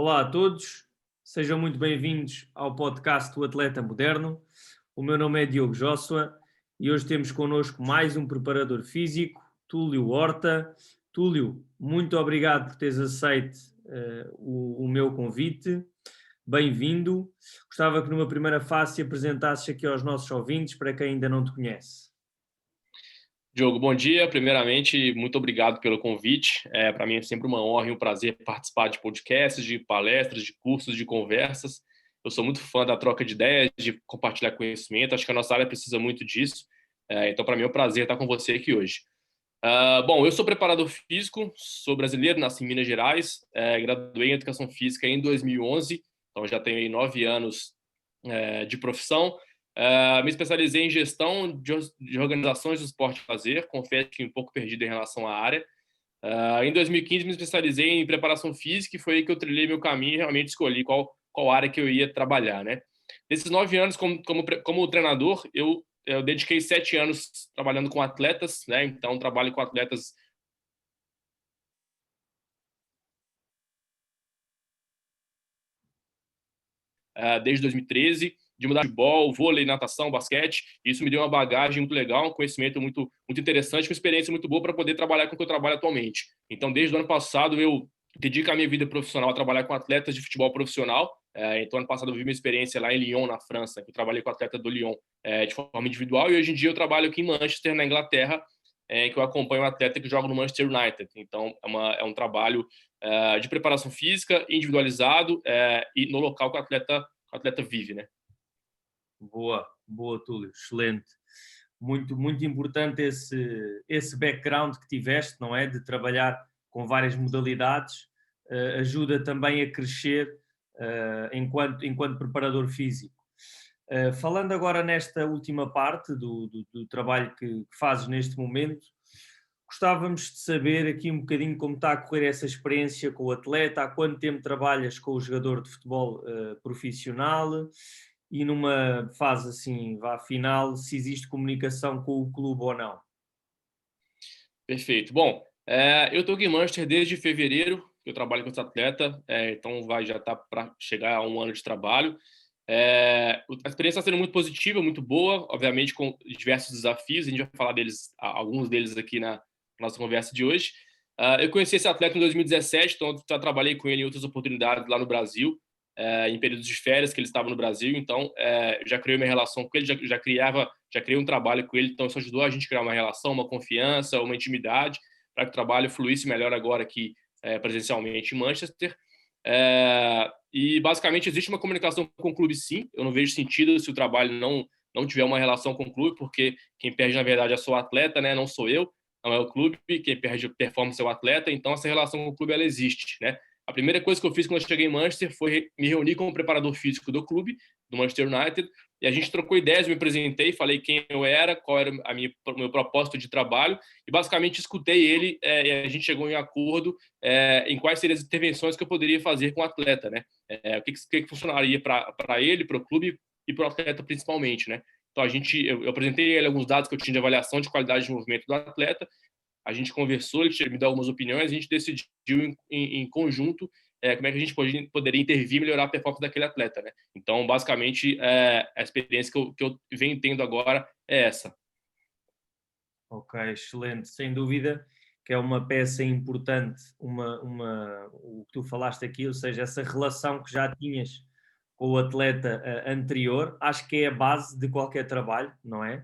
Olá a todos, sejam muito bem-vindos ao podcast do Atleta Moderno. O meu nome é Diogo Jóssua e hoje temos connosco mais um preparador físico, Túlio Horta. Túlio, muito obrigado por teres aceito o meu convite. Bem-vindo. Gostava que numa primeira fase apresentasses aqui aos nossos ouvintes, para quem ainda não te conhece. Diogo, bom dia. Primeiramente, muito obrigado pelo convite. Para mim é sempre uma honra e um prazer participar de podcasts, de palestras, de cursos, de conversas. Eu sou muito fã da troca de ideias, de compartilhar conhecimento. Acho que a nossa área precisa muito disso. Então, para mim é um prazer estar com você aqui hoje. Bom, eu sou preparador físico, sou brasileiro, nasci em Minas Gerais, graduei em Educação Física em 2011, então já tenho aí 9 anos de profissão. Me especializei em gestão de organizações do esporte e lazer, confesso que um pouco perdido em relação à área. Em 2015 me especializei em preparação física e foi aí que eu trilhei meu caminho e realmente escolhi qual área que eu ia trabalhar, né? Nesses 9 anos como treinador, eu dediquei 7 anos trabalhando com atletas, né? Então trabalho com atletas desde 2013, de mudar de futebol, vôlei, natação, basquete. Isso me deu uma bagagem muito legal, um conhecimento muito interessante, uma experiência muito boa para poder trabalhar com o que eu trabalho atualmente. Então, desde o ano passado, eu dedico a minha vida profissional a trabalhar com atletas de futebol profissional. Então, ano passado, eu vi uma experiência lá em Lyon, na França, que eu trabalhei com atleta do Lyon de forma individual, e hoje em dia eu trabalho aqui em Manchester, na Inglaterra, que eu acompanho um atleta que joga no Manchester United. Então, é um trabalho de preparação física, individualizado, e no local que o atleta vive, né? Boa, Túlio, excelente. Muito, muito importante esse background que tiveste, não é? De trabalhar com várias modalidades, ajuda também a crescer enquanto preparador físico. Falando agora nesta última parte do trabalho que fazes neste momento, gostávamos de saber aqui um bocadinho como está a correr essa experiência com o atleta, há quanto tempo trabalhas com o jogador de futebol profissional e numa fase assim, vá final, se existe comunicação com o clube ou não. Perfeito. Bom, eu estou aqui em Manchester desde fevereiro, que eu trabalho com esse atleta, então vai já estar para chegar a 1 ano de trabalho. A experiência está sendo muito positiva, muito boa, obviamente com diversos desafios, a gente vai falar alguns deles aqui na nossa conversa de hoje. Eu conheci esse atleta em 2017, então já trabalhei com ele em outras oportunidades lá no Brasil, em períodos de férias que ele estava no Brasil, então já criei minha relação com ele, já criei um trabalho com ele, então isso ajudou a gente a criar uma relação, uma confiança, uma intimidade, para que o trabalho fluísse melhor agora aqui presencialmente em Manchester. E basicamente existe uma comunicação com o clube, sim. Eu não vejo sentido se o trabalho não tiver uma relação com o clube, porque quem perde na verdade é só o atleta, né? Não sou eu, não é o clube, quem perde performance é o atleta, então essa relação com o clube ela existe, né? A primeira coisa que eu fiz quando eu cheguei em Manchester foi me reunir com o preparador físico do clube, do Manchester United, e a gente trocou ideias, me apresentei, falei quem eu era, qual era o meu propósito de trabalho, e basicamente escutei ele, e a gente chegou em acordo em quais seriam as intervenções que eu poderia fazer com o atleta, né? O que funcionaria para ele, para o clube e para o atleta principalmente, né? Então eu apresentei a ele alguns dados que eu tinha de avaliação de qualidade de movimento do atleta, a gente conversou, ele me deu algumas opiniões, a gente decidiu em conjunto como é que a gente poderia intervir e melhorar a performance daquele atleta, né? Então, basicamente, a experiência que eu venho tendo agora é essa. Ok, excelente, sem dúvida que é uma peça importante, o que tu falaste aqui, ou seja, essa relação que já tinhas com o atleta anterior, acho que é a base de qualquer trabalho, não é?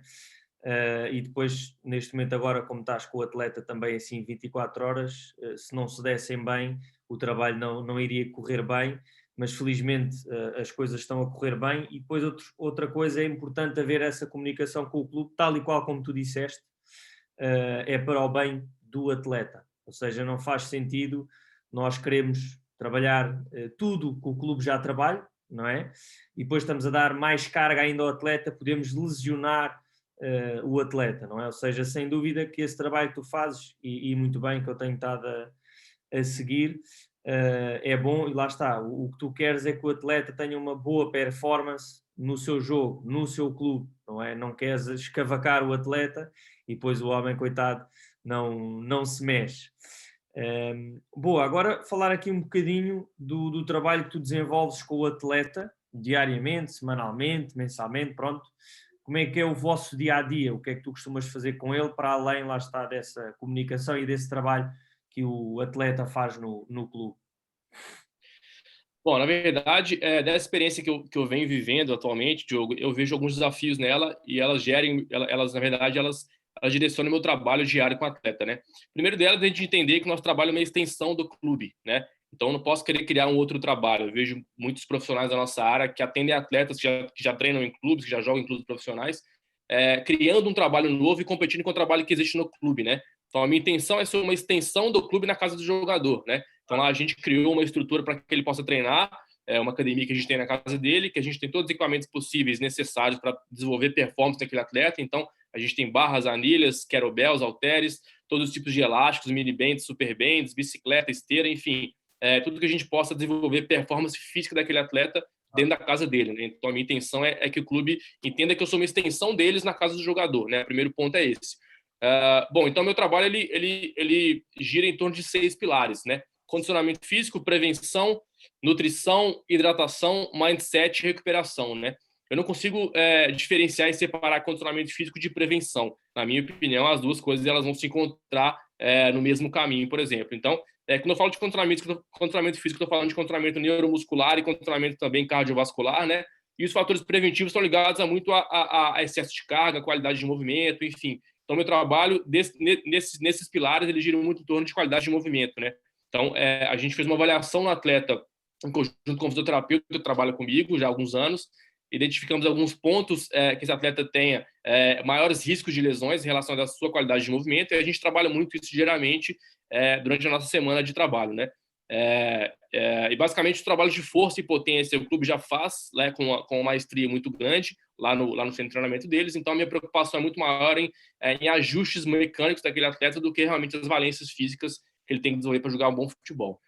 E depois, neste momento agora, como estás com o atleta também assim 24 horas, se não se dessem bem, o trabalho não iria correr bem, mas felizmente as coisas estão a correr bem e depois outra coisa é importante haver essa comunicação com o clube, tal e qual como tu disseste, é para o bem do atleta. Ou seja, não faz sentido nós queremos trabalhar tudo que o clube já trabalha, não é? E depois estamos a dar mais carga ainda ao atleta, podemos lesionar o atleta, não é? Ou seja, sem dúvida que esse trabalho que tu fazes, e muito bem que eu tenho estado a seguir, é bom e lá está. O que tu queres é que o atleta tenha uma boa performance no seu jogo, no seu clube, não é? Não queres escavacar o atleta e depois o homem, coitado, não se mexe. Boa, agora falar aqui um bocadinho do trabalho que tu desenvolves com o atleta, diariamente, semanalmente, mensalmente, pronto. Como é que é o vosso dia a dia? O que é que tu costumas fazer com ele, para além, lá está, dessa comunicação e desse trabalho que o atleta faz no clube? Bom, na verdade, dessa experiência que eu venho vivendo atualmente, Diogo, eu vejo alguns desafios nela e elas gerem, elas, na verdade, elas direcionam meu trabalho diário com o atleta, né? Primeiro delas, é a gente entender que o nosso trabalho é uma extensão do clube, né? Então, eu não posso querer criar um outro trabalho. Eu vejo muitos profissionais da nossa área que atendem atletas que já treinam em clubes, que já jogam em clubes profissionais, criando um trabalho novo e competindo com o trabalho que existe no clube, né? Então, a minha intenção é ser uma extensão do clube na casa do jogador, né? Então, lá a gente criou uma estrutura para que ele possa treinar, uma academia que a gente tem na casa dele, que a gente tem todos os equipamentos possíveis necessários para desenvolver performance daquele atleta. Então, a gente tem barras, anilhas, kettlebells, halteres, todos os tipos de elásticos, mini bands, super bands, bicicleta, esteira, enfim, tudo que a gente possa desenvolver performance física daquele atleta dentro da casa dele, né? Então, a minha intenção é que o clube entenda que eu sou uma extensão deles na casa do jogador, né? O primeiro ponto é esse. Bom, então meu trabalho ele gira em torno de 6 pilares, né? Condicionamento físico, prevenção, nutrição, hidratação, mindset e recuperação, né? Eu não consigo diferenciar e separar condicionamento físico de prevenção. Na minha opinião, as duas coisas elas vão se encontrar no mesmo caminho, por exemplo. Então, quando eu falo de condicionamento físico, estou falando de condicionamento neuromuscular e condicionamento também cardiovascular, né? E os fatores preventivos estão ligados muito a excesso de carga, qualidade de movimento, enfim. Então, meu trabalho nesses pilares, ele gira muito em torno de qualidade de movimento, né? Então, a gente fez uma avaliação no atleta, em conjunto com o fisioterapeuta que trabalha comigo já há alguns anos, identificamos alguns pontos que esse atleta tenha maiores riscos de lesões em relação à sua qualidade de movimento, e a gente trabalha muito isso diariamente durante a nossa semana de trabalho, né? E basicamente o trabalho de força e potência o clube já faz, né, com uma maestria muito grande lá no centro de treinamento deles. Então a minha preocupação é muito maior em ajustes mecânicos daquele atleta do que realmente as valências físicas que ele tem que desenvolver para jogar um bom futebol.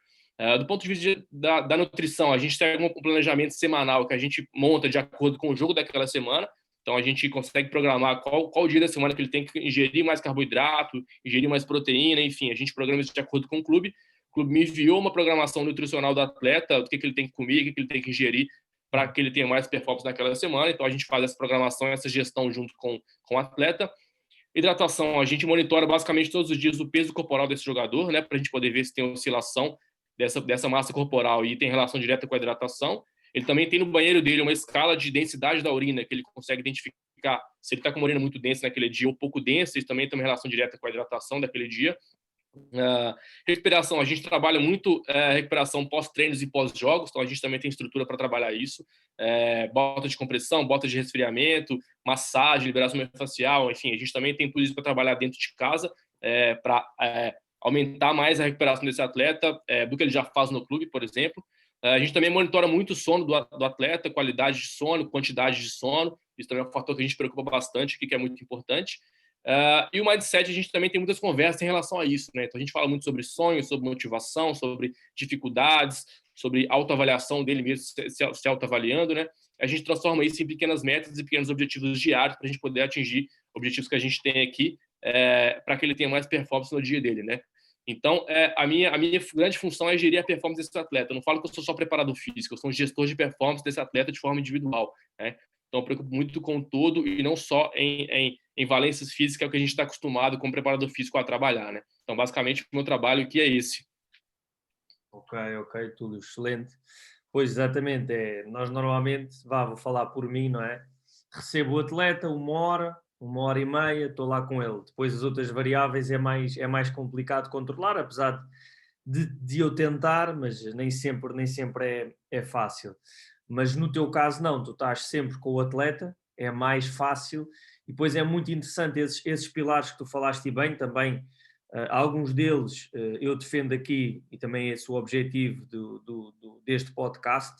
Do ponto de vista da nutrição, a gente tem um planejamento semanal que a gente monta de acordo com o jogo daquela semana. Então a gente consegue programar qual dia da semana que ele tem que ingerir mais carboidrato, ingerir mais proteína, enfim, a gente programa isso de acordo com o clube. O clube me enviou uma programação nutricional do atleta, o que ele tem que comer, o que ele tem que ingerir para que ele tenha mais performance naquela semana. Então a gente faz essa programação, essa gestão junto com o atleta. Hidratação, a gente monitora basicamente todos os dias o peso corporal desse jogador, né, para a gente poder ver se tem oscilação dessa massa corporal e tem relação direta com a hidratação. Ele também tem no banheiro dele uma escala de densidade da urina, que ele consegue identificar se ele está com uma urina muito densa naquele dia ou pouco densa, isso também tem uma relação direta com a hidratação daquele dia. Recuperação, a gente trabalha muito recuperação pós-treinos e pós-jogos, então a gente também tem estrutura para trabalhar isso. Bota de compressão, bota de resfriamento, massagem, liberação miofascial, enfim, a gente também tem tudo isso para trabalhar dentro de casa, para aumentar mais a recuperação desse atleta do que ele já faz no clube, por exemplo. A gente também monitora muito o sono do atleta, qualidade de sono, quantidade de sono, isso também é um fator que a gente preocupa bastante, que é muito importante. E o mindset, a gente também tem muitas conversas em relação a isso, né? Então a gente fala muito sobre sonhos, sobre motivação, sobre dificuldades, sobre autoavaliação dele mesmo, se autoavaliando, né? A gente transforma isso em pequenas metas e pequenos objetivos diários para a gente poder atingir objetivos que a gente tem aqui para que ele tenha mais performance no dia dele, né? Então, a minha grande função é gerir a performance desse atleta. Eu não falo que eu sou só preparador físico, eu sou um gestor de performance desse atleta de forma individual, né? Então, eu preocupo muito com todo e não só em valências físicas, que é o que a gente está acostumado como preparador físico a trabalhar, né? Então, basicamente, o meu trabalho aqui é esse. Ok, tudo excelente. Pois exatamente, nós normalmente, vou falar por mim, não é? Recebo o atleta 1 hora e meia, estou lá com ele. Depois as outras variáveis é mais complicado controlar, apesar de eu tentar, mas nem sempre é fácil. Mas no teu caso não, tu estás sempre com o atleta, é mais fácil, e depois é muito interessante esses pilares que tu falaste e bem também. Alguns deles eu defendo aqui, e também esse é o objetivo deste podcast,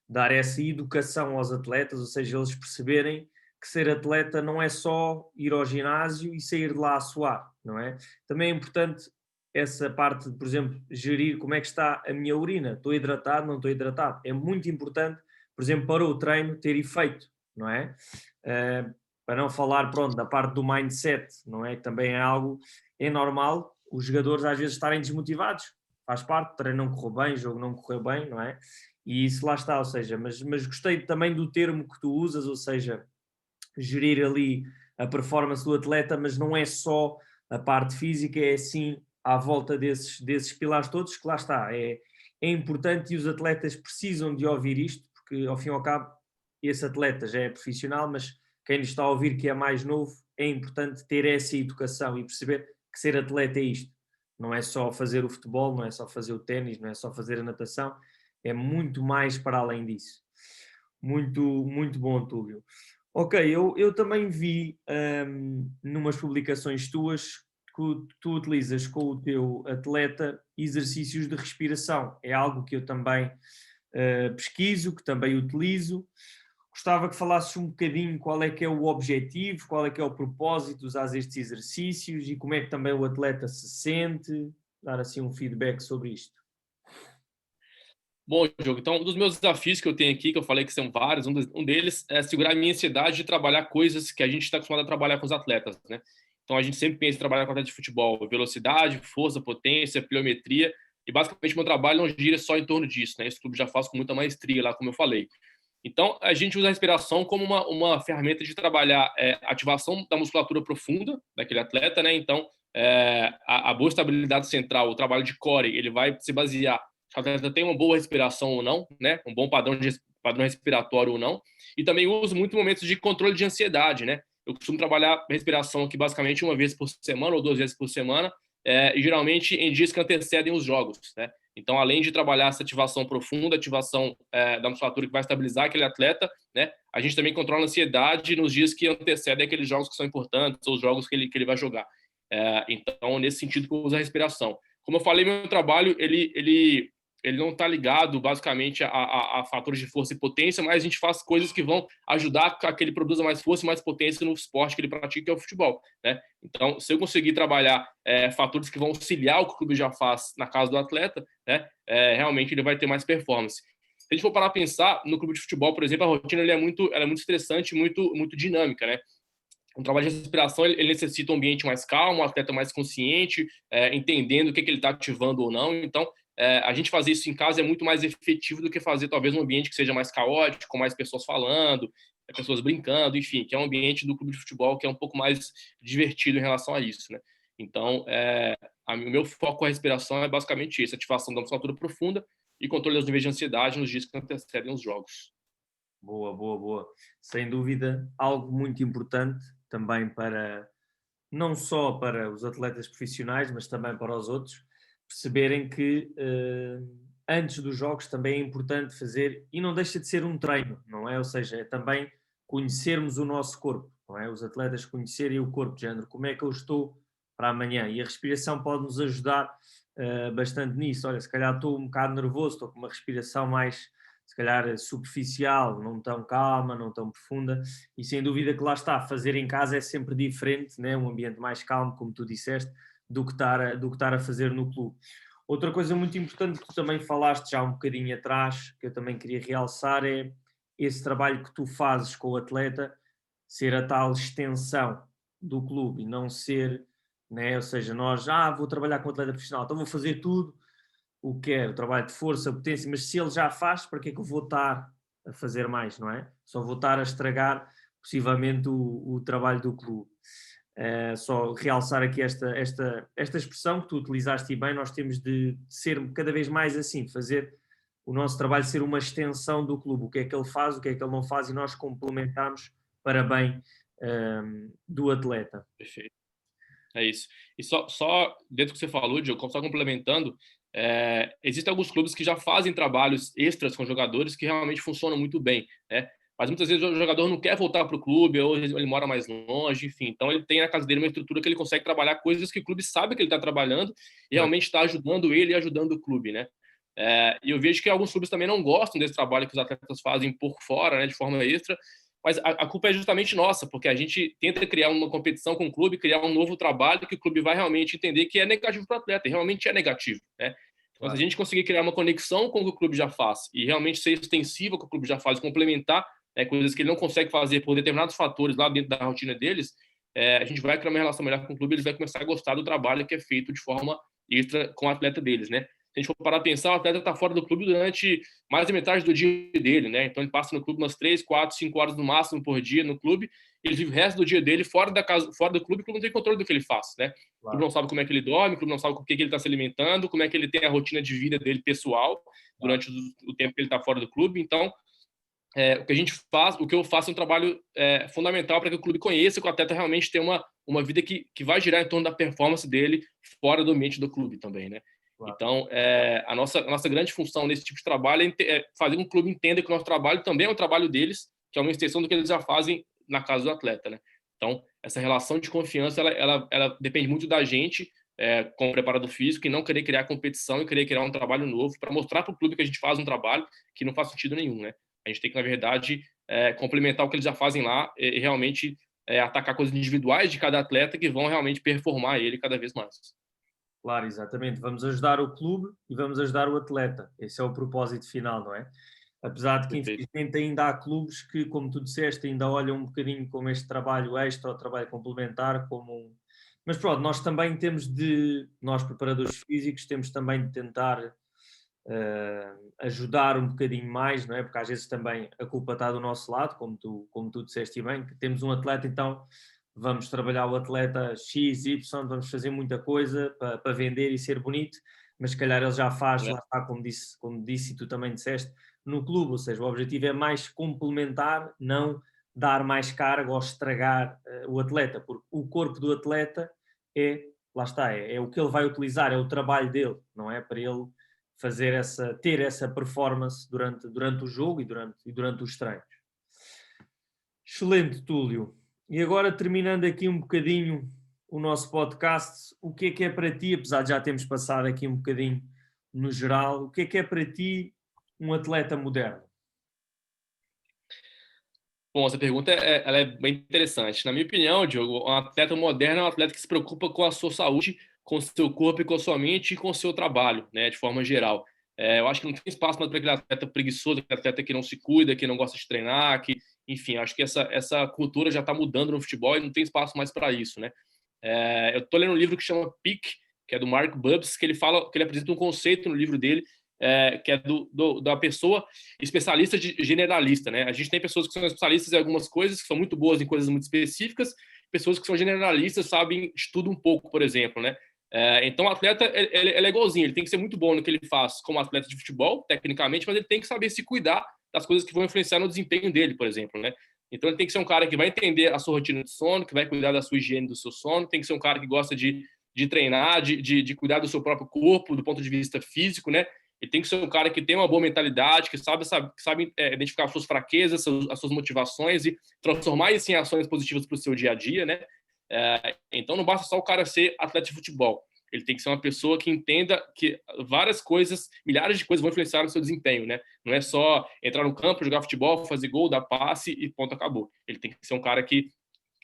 dar essa educação aos atletas, ou seja, eles perceberem que ser atleta não é só ir ao ginásio e sair de lá a suar, não é? Também é importante essa parte de, por exemplo, gerir como é que está a minha urina, estou hidratado, não estou hidratado. É muito importante, por exemplo, para o treino ter efeito, não é? Para não falar, pronto, da parte do mindset, não é? Que também é algo, é normal, os jogadores às vezes estarem desmotivados, faz parte, o treino não correu bem, o jogo não correu bem, não é? E isso lá está, ou seja, mas gostei também do termo que tu usas, ou seja, gerir ali a performance do atleta, mas não é só a parte física, é sim à volta desses pilares todos, que lá está, é importante e os atletas precisam de ouvir isto, porque ao fim e ao cabo esse atleta já é profissional, mas quem lhe está a ouvir que é mais novo, é importante ter essa educação e perceber que ser atleta é isto. Não é só fazer o futebol, não é só fazer o ténis, não é só fazer a natação, é muito mais para além disso. Muito, muito bom, Túlio. Ok, eu também vi numas publicações tuas que tu utilizas com o teu atleta exercícios de respiração. É algo que eu também pesquiso, que também utilizo. Gostava que falasses um bocadinho qual é que é o objetivo, qual é que é o propósito de usar estes exercícios e como é que também o atleta se sente, dar assim um feedback sobre isto. Bom, Diogo, então um dos meus desafios que eu tenho aqui, que eu falei que são vários, um deles é segurar a minha ansiedade de trabalhar coisas que a gente está acostumado a trabalhar com os atletas, né? Então a gente sempre pensa em trabalhar com atleta de futebol, velocidade, força, potência, pliometria, e basicamente meu trabalho não gira só em torno disso, né? Esse clube já faz com muita maestria lá, como eu falei. Então a gente usa a respiração como uma ferramenta de trabalhar ativação da musculatura profunda daquele atleta, né? Então a boa estabilidade central, o trabalho de core, ele vai se basear se o atleta tem uma boa respiração ou não, né? Um bom padrão respiratório ou não. E também uso muito momentos de controle de ansiedade, né? Eu costumo trabalhar respiração aqui basicamente uma vez por semana ou 2 vezes por semana, e geralmente em dias que antecedem os jogos, né? Então, além de trabalhar essa ativação profunda, ativação da musculatura que vai estabilizar aquele atleta, né? A gente também controla a ansiedade nos dias que antecedem aqueles jogos que são importantes ou os jogos que ele vai jogar. Então, nesse sentido que eu uso a respiração. Como eu falei, meu trabalho, ele não está ligado basicamente a fatores de força e potência, mas a gente faz coisas que vão ajudar a que ele produza mais força e mais potência no esporte que ele pratica, que é o futebol, né? Então, se eu conseguir trabalhar fatores que vão auxiliar o que o clube já faz na casa do atleta, né, realmente ele vai ter mais performance. Se a gente for parar a pensar, no clube de futebol, por exemplo, a rotina ela é muito estressante, muito dinâmica, né? Um trabalho de respiração ele necessita um ambiente mais calmo, um atleta mais consciente, entendendo o que ele está ativando ou não. Então, a gente fazer isso em casa é muito mais efetivo do que fazer talvez um ambiente que seja mais caótico, com mais pessoas falando, pessoas brincando, enfim, que é um ambiente do clube de futebol que é um pouco mais divertido em relação a isso, né? Então, o meu foco com a respiração é basicamente isso, ativação da musculatura profunda e controle dos níveis de ansiedade nos dias que antecedem os jogos. Boa, boa, boa. Sem dúvida, algo muito importante também para, não só para os atletas profissionais, mas também para os outros, perceberem que antes dos jogos também é importante fazer, e não deixa de ser um treino, não é? Ou seja, é também conhecermos o nosso corpo, não é? Os atletas conhecerem o corpo de género, como é que eu estou para amanhã, e a respiração pode nos ajudar bastante nisso. Olha, se calhar estou um bocado nervoso, estou com uma respiração mais, se calhar, superficial, não tão calma, não tão profunda, e sem dúvida que lá está, fazer em casa é sempre diferente, né? Um ambiente mais calmo, como tu disseste, do que estar a fazer no clube. Outra coisa muito importante que tu também falaste já um bocadinho atrás, que eu também queria realçar, é esse trabalho que tu fazes com o atleta ser a tal extensão do clube e não ser, né? Ou seja, nós, vou trabalhar com o atleta profissional, então vou fazer tudo o que é o trabalho de força, potência, mas se ele já faz, para que é que eu vou estar a fazer mais, não é? Só vou estar a estragar possivelmente o trabalho do clube. Só realçar aqui esta expressão que tu utilizaste e bem, nós temos de ser cada vez mais assim, fazer o nosso trabalho ser uma extensão do clube, o que é que ele faz, o que é que ele não faz, e nós complementamos para bem do atleta. Perfeito. É isso. E só dentro do que você falou, Diogo, só complementando, existem alguns clubes que já fazem trabalhos extras com jogadores que realmente funcionam muito bem, né? Mas muitas vezes o jogador não quer voltar para o clube, ou ele mora mais longe, enfim. Então ele tem na casa dele uma estrutura que ele consegue trabalhar coisas que o clube sabe que ele está trabalhando e realmente está ajudando ele e ajudando o clube, né? E eu vejo que alguns clubes também não gostam desse trabalho que os atletas fazem por fora, né, de forma extra, mas a culpa é justamente nossa, porque a gente tenta criar uma competição com o clube, criar um novo trabalho que o clube vai realmente entender que é negativo para o atleta, e realmente é negativo, né? Então, se a gente conseguir criar uma conexão com o que o clube já faz e realmente ser extensivo ao que o clube já faz, complementar coisas que ele não consegue fazer por determinados fatores lá dentro da rotina deles, a gente vai criar uma relação melhor com o clube, eles vão começar a gostar do trabalho que é feito de forma extra com o atleta deles, né? Se a gente for parar a pensar, o atleta está fora do clube durante mais da metade do dia dele, né? Então ele passa no clube umas 3, 4, 5 horas no máximo por dia no clube, ele vive o resto do dia dele fora da casa, fora do clube, o clube não tem controle do que ele faz, né? O clube Claro, não sabe como é que ele dorme, o clube não sabe com o que ele está se alimentando, como é que ele tem a rotina de vida dele pessoal claro. durante o tempo que ele está fora do clube. Então, o que a gente faz, o que eu faço é um trabalho fundamental para que o clube conheça que o atleta realmente tem uma vida que vai girar em torno da performance dele fora do ambiente do clube também, né? Claro. Então, a nossa grande função nesse tipo de trabalho é fazer com que o clube entenda que o nosso trabalho também é um trabalho deles, que é uma extensão do que eles já fazem na casa do atleta, né? Então, essa relação de confiança, ela depende muito da gente, como preparador físico, e não querer criar competição e querer criar um trabalho novo para mostrar para o clube que a gente faz um trabalho que não faz sentido nenhum, né? A gente tem que, na verdade, complementar o que eles já fazem lá e realmente atacar coisas individuais de cada atleta que vão realmente performar ele cada vez mais. Claro, exatamente. Vamos ajudar o clube e vamos ajudar o atleta. Esse é o propósito final, não é? Apesar de que, Perfeito. infelizmente, ainda há clubes que, como tu disseste, ainda olham um bocadinho como este trabalho extra ou trabalho complementar, como Mas pronto, nós também temos nós preparadores físicos, temos também de tentar ajudar um bocadinho mais, não é? Porque às vezes também a culpa está do nosso lado, como tu disseste bem, que temos um atleta, então vamos trabalhar o atleta X, Y, vamos fazer muita coisa para vender e ser bonito, mas se calhar ele já faz, Né? lá está, como disse e tu também disseste, no clube, ou seja, o objetivo é mais complementar, não dar mais carga ou estragar o atleta, porque o corpo do atleta lá está, é o que ele vai utilizar, é o trabalho dele, não é? Para ele ter essa performance durante o jogo e durante os treinos. Excelente, Túlio. E agora, terminando aqui um bocadinho o nosso podcast, o que é para ti, apesar de já termos passado aqui um bocadinho no geral, o que é para ti um atleta moderno? Bom, essa pergunta ela é bem interessante. Na minha opinião, Diogo, um atleta moderno é um atleta que se preocupa com a sua saúde, com o seu corpo e com a sua mente e com o seu trabalho, né, de forma geral. Eu acho que não tem espaço mais para aquele atleta preguiçoso, aquele atleta que não se cuida, que não gosta de treinar, enfim, acho que essa cultura já está mudando no futebol e não tem espaço mais para isso, né? Eu estou lendo um livro que chama Peak, que é do Mark Bubbs, que ele apresenta um conceito no livro dele, que é da pessoa especialista de generalista, né? A gente tem pessoas que são especialistas em algumas coisas, que são muito boas em coisas muito específicas, pessoas que são generalistas, sabem de tudo um pouco, por exemplo, né? Então, o atleta ele é igualzinho, ele tem que ser muito bom no que ele faz como atleta de futebol, tecnicamente, mas ele tem que saber se cuidar das coisas que vão influenciar no desempenho dele, por exemplo, né? Então, ele tem que ser um cara que vai entender a sua rotina de sono, que vai cuidar da sua higiene do seu sono, tem que ser um cara que gosta de treinar, de cuidar do seu próprio corpo, do ponto de vista físico, né? Ele tem que ser um cara que tem uma boa mentalidade, que sabe identificar as suas fraquezas, as suas motivações e transformar isso em ações positivas para o seu dia a dia, né? Então não basta só o cara ser atleta de futebol. Ele tem que ser uma pessoa que entenda que várias coisas, milhares de coisas vão influenciar no seu desempenho, né? Não é só entrar no campo, jogar futebol, fazer gol, dar passe e ponto, acabou. Ele tem que ser um cara que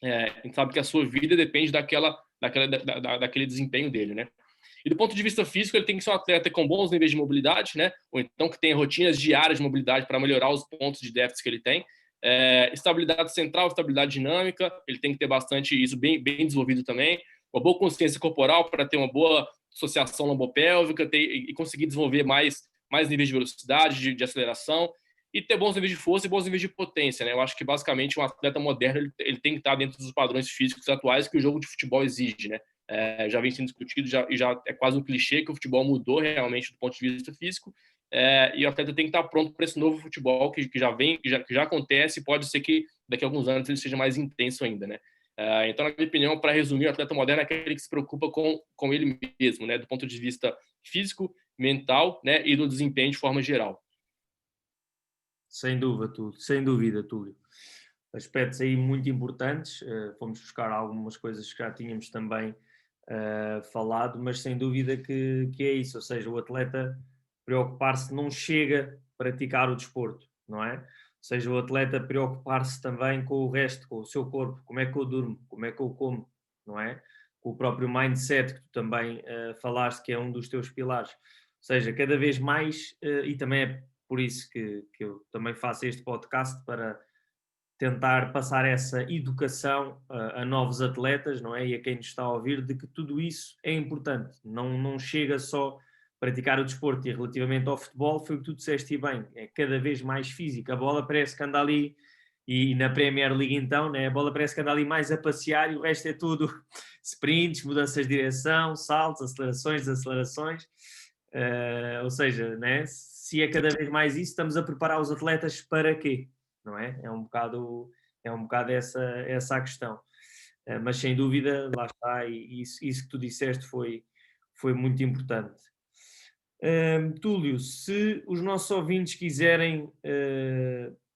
a gente sabe que a sua vida depende daquele desempenho dele, né? E do ponto de vista físico, ele tem que ser um atleta com bons níveis de mobilidade, né? Ou então que tenha rotinas diárias de mobilidade para melhorar os pontos de déficit que ele tem. Estabilidade central, estabilidade dinâmica, ele tem que ter bastante isso bem desenvolvido também. Uma boa consciência corporal para ter uma boa associação lombopélvica e conseguir desenvolver mais níveis de velocidade, de aceleração e ter bons níveis de força e bons níveis de potência, né? Eu acho que basicamente um atleta moderno ele tem que estar dentro dos padrões físicos atuais que o jogo de futebol exige, né? Já vem sendo discutido e já é quase um clichê que o futebol mudou realmente do ponto de vista físico, e o atleta tem que estar pronto para esse novo futebol que já vem, que já acontece, e pode ser que daqui a alguns anos ele seja mais intenso ainda, né? Então, na minha opinião, para resumir, o atleta moderno é aquele que se preocupa com ele mesmo, né? Do ponto de vista físico, mental, né? E do desempenho de forma geral. Sem dúvida, Túlio. Aspectos aí muito importantes, fomos buscar algumas coisas que já tínhamos também falado, mas sem dúvida que é isso, ou seja, o atleta preocupar-se não chega a praticar o desporto, não é? Ou seja, o atleta preocupar-se também com o resto, com o seu corpo, como é que eu durmo, como é que eu como, não é? Com o próprio mindset que tu também falaste que é um dos teus pilares. Ou seja, cada vez mais, e também é por isso que eu também faço este podcast, para tentar passar essa educação a novos atletas, não é? E a quem nos está a ouvir, de que tudo isso é importante. Não chega só praticar o desporto. E relativamente ao futebol, foi o que tu disseste bem, é cada vez mais físico. A bola parece que anda ali, e na Premier League então, né? A bola parece que anda ali mais a passear e o resto é tudo sprints, mudanças de direção, saltos, acelerações, desacelerações. Ou seja, né? Se é cada vez mais isso, estamos a preparar os atletas para quê? Não é? É um bocado essa a questão. Mas sem dúvida, lá está, e isso que tu disseste foi muito importante. Túlio, se os nossos ouvintes quiserem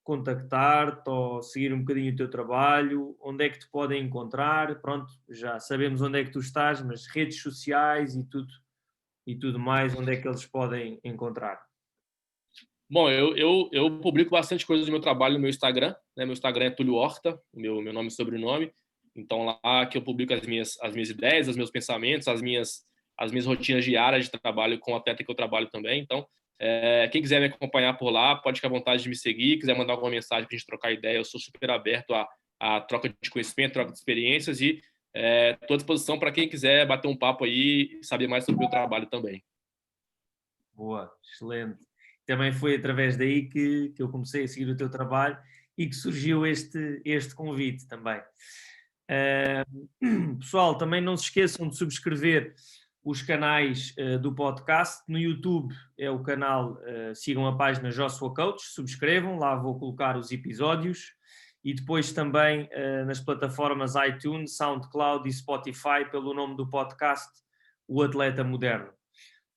contactar-te ou seguir um bocadinho o teu trabalho, onde é que te podem encontrar? Pronto, já sabemos onde é que tu estás, mas redes sociais e tudo mais, onde é que eles podem encontrar? Bom, eu publico bastante coisa do meu trabalho no meu Instagram, né? Meu Instagram é Túlio Horta, meu nome e sobrenome. Então, lá que eu publico as minhas ideias, os meus pensamentos, as minhas rotinas diárias de trabalho com o atleta que eu trabalho também. Então, quem quiser me acompanhar por lá, pode ficar à vontade de me seguir. Quiser mandar alguma mensagem para a gente trocar ideia, eu sou super aberto à troca de conhecimento, troca de experiências e estou à disposição para quem quiser bater um papo aí e saber mais sobre o meu trabalho também. Boa, excelente. Também foi através daí que eu comecei a seguir o teu trabalho e que surgiu este convite também. Pessoal, também não se esqueçam de subscrever os canais do podcast. No YouTube é o canal, sigam a página Joshua Coach, subscrevam, lá vou colocar os episódios. E depois também nas plataformas iTunes, SoundCloud e Spotify, pelo nome do podcast, O Atleta Moderno.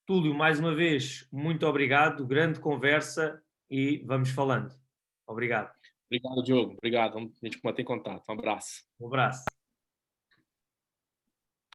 Túlio, mais uma vez, muito obrigado, grande conversa e vamos falando. Obrigado. Obrigado, Diogo. Obrigado. A gente mantém contato. Um abraço. Um abraço.